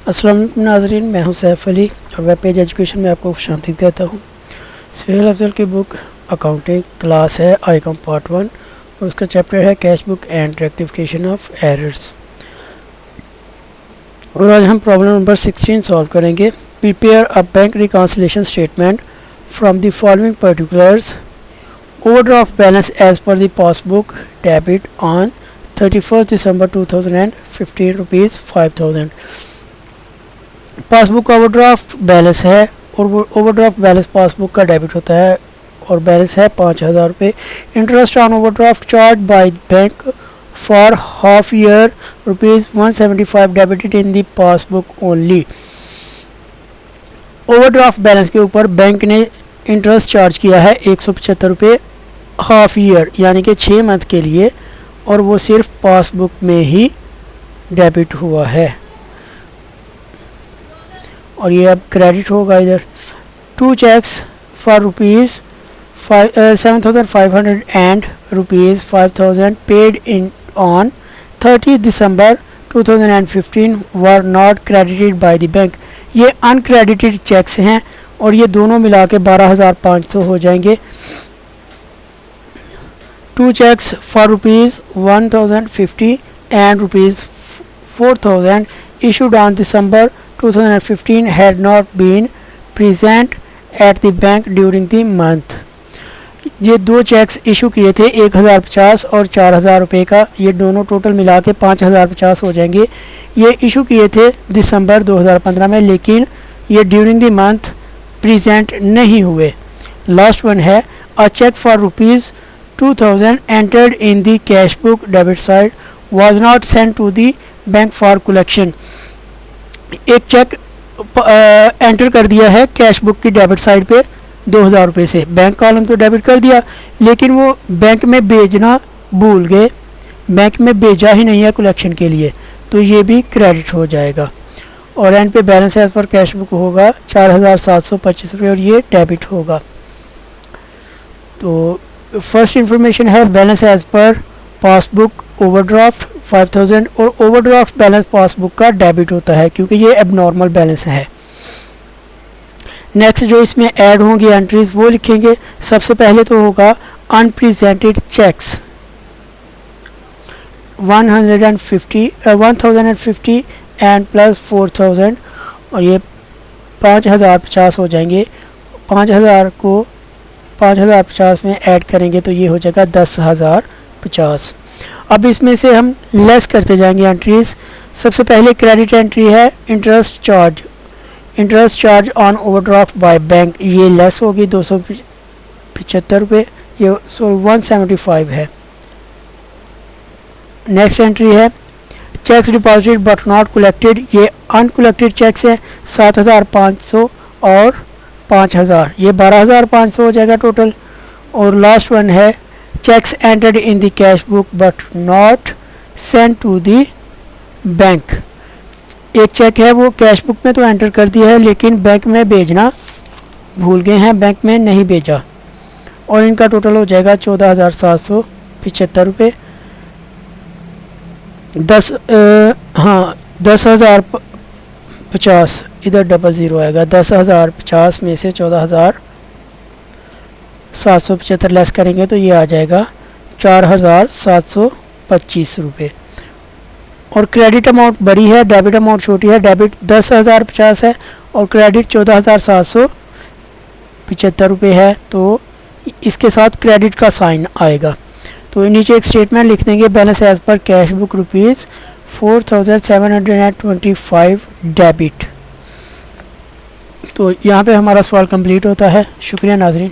अस्सलाम वालेकुम नाज़रीन, मैं हूं सैफ अली और वेब पेज एजुकेशन में आपको खुशामदीद कहता हूं। सुहेल अफजल की बुक अकाउंटिंग क्लास है आईकॉम पार्ट 1 और उसका चैप्टर है cash book and rectification of errors. और आज हम प्रॉब्लम नंबर 16 सॉल्व करेंगे। Prepare a bank reconciliation statement from the following particulars. Overdraft balance as per the passbook debit on 31 December 2015 rupees 5000। Passbook का overdraft balance है और वो overdraft balance passbook का debit होता है और बैलेंस है 5000 रुपये। Interest on overdraft charge by bank for half year ₹175 debited in the passbook only. Overdraft balance के ऊपर बैंक ने इंटरेस्ट चार्ज किया है 175 रुपये हाफ ईयर यानी कि 6 मंथ के लिए, और वो सिर्फ पासबुक में ही डेबिट हुआ है और ये अब क्रेडिट होगा इधर। 2 cheques for ₹7,500 and ₹5,000 paid in on 30 December 2015 were not credited by the bank. ये अनक्रेडिटेड चेक्स हैं और ये दोनों मिला के 12,500 हो जाएंगे। 2 checks for ₹1,050 and ₹4,000 issued on December 2015 had not been present at the bank during the month। ये 2 चेक्स इशू किए थे 1,050 और 4,000 रुपये का, ये दोनों टोटल मिला के 5,050 हो जाएंगे। ये इशू किए थे दिसंबर 2015 में, लेकिन ये ड्यूरिंग द मंथ प्रेजेंट नहीं हुए। लास्ट वन है अ check for ₹2,000 entered in the cash book debit side was not sent to the bank for collection। एक चेक एंटर कर दिया है कैश बुक की डेबिट साइड पे 2,000 रुपये से, बैंक कॉलम तो डेबिट कर दिया लेकिन वो बैंक में भेजना भूल गए, बैंक में भेजा ही नहीं है कलेक्शन के लिए, तो ये भी क्रेडिट हो जाएगा। और एंड पे balance as per cash book होगा 4,725 रुपये और ये डेबिट होगा। तो फर्स्ट इंफॉर्मेशन है balance as per passbook overdraft 5,000 और ओवरड्राफ्ट बैलेंस पासबुक का डेबिट होता है क्योंकि ये एबनॉर्मल बैलेंस है। नेक्स्ट जो इसमें ऐड होंगी एंट्रीज वो लिखेंगे। सबसे पहले तो होगा अनप्रेजेंटेड चेक्स 1,050 एंड प्लस 4,000 और ये 5,050 हो जाएंगे। 5,000 को 5,050 में ऐड करेंगे तो ये हो जाएगा 10,050। अब इसमें से हम लेस करते जाएंगे एंट्रीज। सबसे पहले क्रेडिट एंट्री है interest charge on overdraft by bank, ये लेस होगी 275 रुपये, ये 175 है। नेक्स्ट एंट्री है checks deposited but not collected, ये अनकलेक्टेड चेक्स हैं 7,500 और 5,000, ये 12,500 हो जाएगा टोटल। और लास्ट वन है cheques entered in the cash book but not sent to the bank. एक चेक है वो कैश बुक में तो एंटर कर दिया है लेकिन बैंक में भेजना भूल गए हैं, बैंक में नहीं भेजा, और इनका टोटल हो जाएगा 14,775 रुपये। 10,050 इधर डबल ज़ीरो आएगा, 10,050 में से 14,775 लेस करेंगे तो ये आ जाएगा 4,725 रुपये। और क्रेडिट अमाउंट बड़ी है, डेबिट अमाउंट छोटी है। डेबिट 10,050 है और क्रेडिट 14,775 रुपये है, तो इसके साथ क्रेडिट का साइन आएगा। तो नीचे एक स्टेटमेंट लिख देंगे balance as per cash book ₹4,725 debit. तो यहाँ पे हमारा सवाल कंप्लीट होता है। शुक्रिया नाज़रीन।